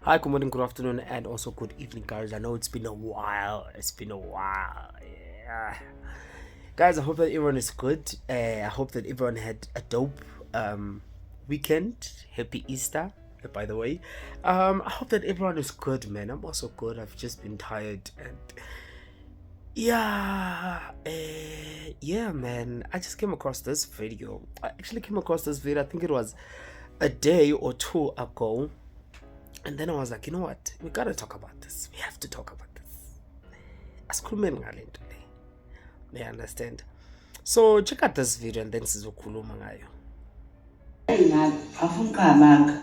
Hi, good morning, good afternoon, and also good evening, guys. I know it's been a while. Yeah. Guys, I hope that everyone is good. I hope that everyone had a dope weekend. Happy Easter, by the way. I hope that everyone is good, man. I'm also good. I've just been tired and yeah, man. I just came across this video. I actually came across this video. I think it was a day or two ago. And then I was like, you know what? We gotta talk about this. We have to talk about this. Asikhulumeni ngale nto le. They understand. So check out this video and then sizokhuluma ngayo. Ngalo afuna uqhamanga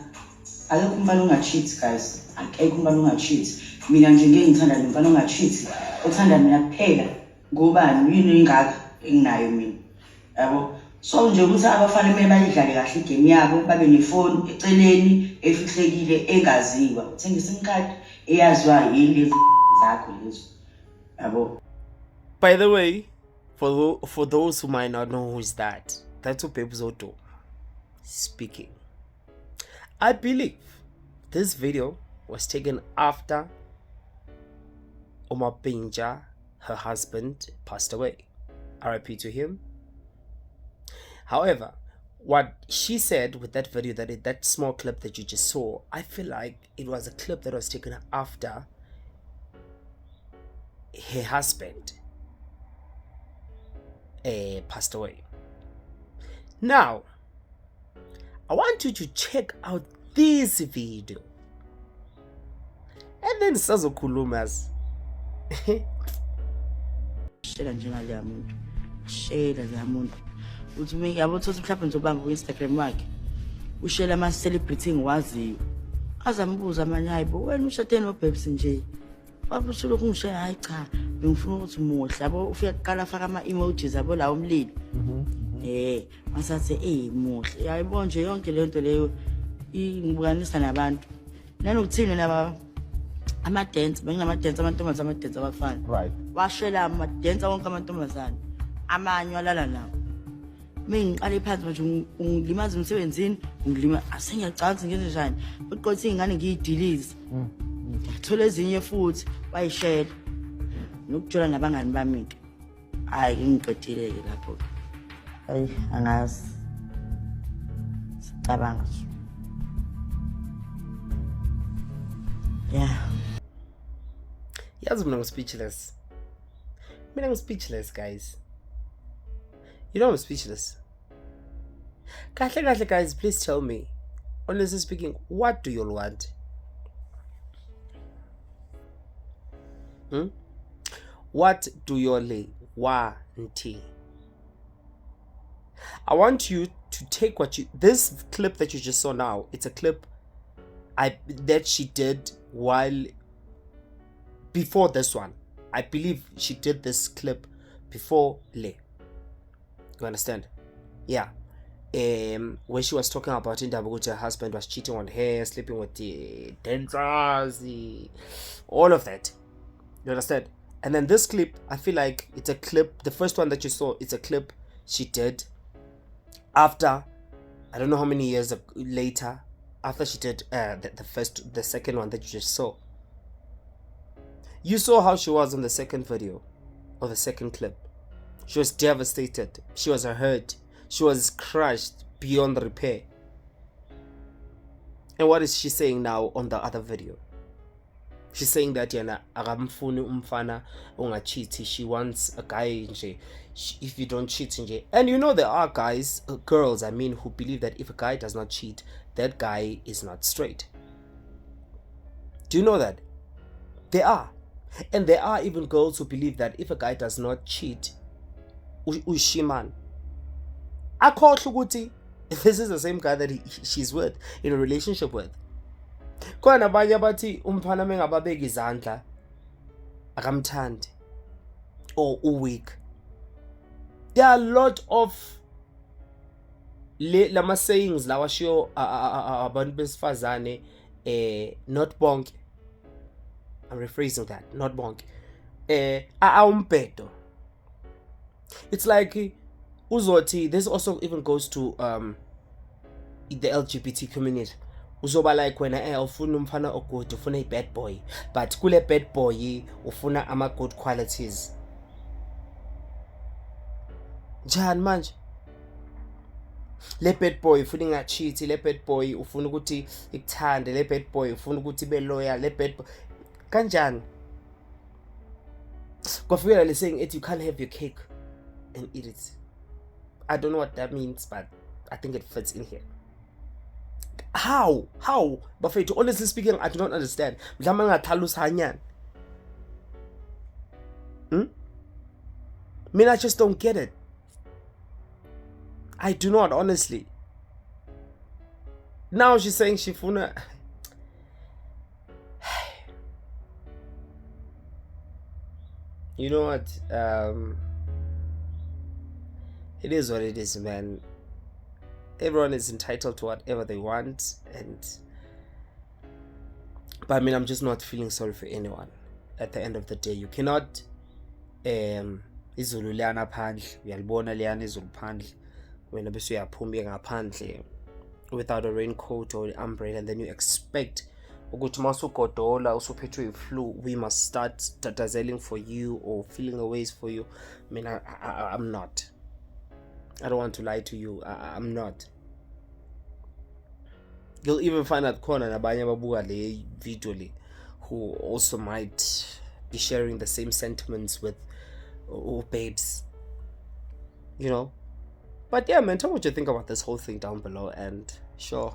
akekho umfana onga-cheat guys, akekho umfana onga-cheat. Mina nje ngeke ngithanda nomfana onga-cheat, othanda mina kuphela ngobani yini engaka enginayo mina, yabo. So nje ukuthi abafana kumele bayidlale kahle igame yabo, babe nefoni eceleni efihlekile engaziwa, uthenge isim card eyaziwa yile zakho lezo, yabo. By the way, for those who might not know who is that, that's uBabes Odo speaking. I believe this video was taken after Omar Pinja, her husband, passed away. RIP to him. However, what she said with that video, that small clip that you just saw, I feel like it was a clip that was taken after her husband passed away. Now, I want you to check out this video, and then sazokhulumas. Shela njengaleya muntu, shela leya muntu uthi mina yabo thothi mhlawumbe ngizobamba ku-Instagram wakhe ushela ama-celebrity engiwaziyo azambuza amanye hayibo wena ushade noBabes nje wabuthi lokhu ngishela hayi cha bengifuna ukuthi muhle yabo ufika kuqala afaka ama-emojis yabo lawo umlilo masathi muhle yayibona nje yonke le nto leyo ingibukanisa nabantu nanokuthini naba ama-dance benginama-dance amantombazane abafana Right. washela ama-dance wonke amantombazane amanye walala nawo mengiqale phansi manje ungilimaza emsebenzini ungilima asengiyacaca ngenze njani uqothi ingane ngiyidilize ngathola ezinye futhi bayishela nokujola nabangani bami ke hayi ngiqedile-ke lapho hayi angazi sicabanga yeah. Yazi mina ngi-speechless. Mina ngi-speechless, guys. You know I'm speechless. Kahle guys, please tell me, honestly speaking, what do you all want? What do you all want? I want you to take this clip that you just saw now. It's a clip that she did before this one. I believe she did this clip before Le. You understand? Yeah. When she was talking about Indaba, her husband was cheating on her, sleeping with the dancers, all of that. You understand? And then this clip, I feel like it's a clip. The first one that you saw, it's a clip she did after, I don't know how many years later, after she did the second one that you just saw. You saw how she was on the second video, or the second clip. She was devastated. She was hurt. She was crushed beyond repair. And what is she saying now on the other video? She's saying that yana akamfuni umfana ungacheat. She wants a guy nje. If you don't cheat nje. And you know there are guys, girls I mean, who believe that if a guy does not cheat, that guy is not straight. Do you know that? There are. And there are even girls who believe that if a guy does not cheat, ushiman. Akhohlwa ukuthi this is the same guy that she's with, in a relationship with. Khona abanye abathi umfana mengababeka izandla akamthandi or uweak. There are a lot of lama sayings lawa shiyo abantu besifazane not bonke. I'm rephrasing that, not bonke. Umpedo. It's like uzothi, this also even goes to the LGBT community. uzoba like wena ufuna umfana ogood, ufuna i-bad boy, but kule bad boy ufuna ama-good qualities. Njani manje? Le bad boy ufuna ingacheathi, le bad boy ufuna ukuthi ikuthande, le bad boy ufuna ukuthi ibe loyal, le bad boy kanjani? Kwafikela le saying you can't have your cake and eat it. I don't know what that means, but I think it fits in here. How? Bafethu, honestly speaking, I do not understand. Mhlawumbe ngathalusa hanyani. I just don't get it. I do not, honestly. Now she's saying Shifuna. You know what? It is what it is, man. Everyone is entitled to whatever they want, but I'm just not feeling sorry for anyone. At the end of the day, you cannot izulu liyana phandle, uyalibona liyana izulu phandle, wena bese uyaphuma ngaphandle without a raincoat or an umbrella, and then you expect ukuthi masugodola usuphethwe yi-flu, we must start tatazeling for you or feeling a ways for you. I'm not. I don't want to lie to you. I'm not. You'll even find out khona nabanye ababuka le video le who also might be sharing the same sentiments with babes, you know. But yeah, man, tell me what you think about this whole thing down below, and sure,